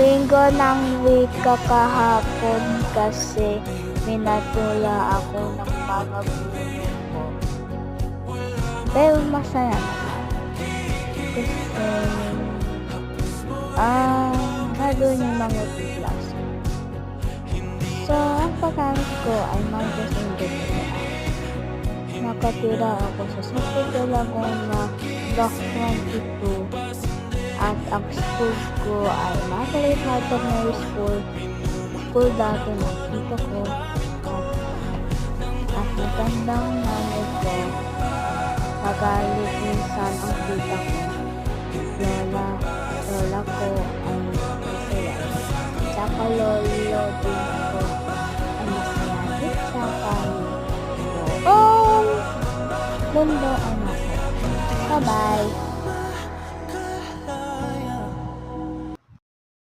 Linggo ng wika kahapon kasi pinatula ako ng mga guro ko. Pero masaya naman. Kasi nandun yung mga class. So, ang pagkakas ko ay magkasundot ko. Nakatira ako sa Santo Laguna, Block 22. At ang school ko ay Immaculate Heart of Mary School. School dati ng tito ko. At magandang nanay ko. Magalit minsan ang tita ko. Lola ko ay masaya. Tsaka lolo din ko ay masaya. Tsaka buong mundo ay masaya. Bye-bye!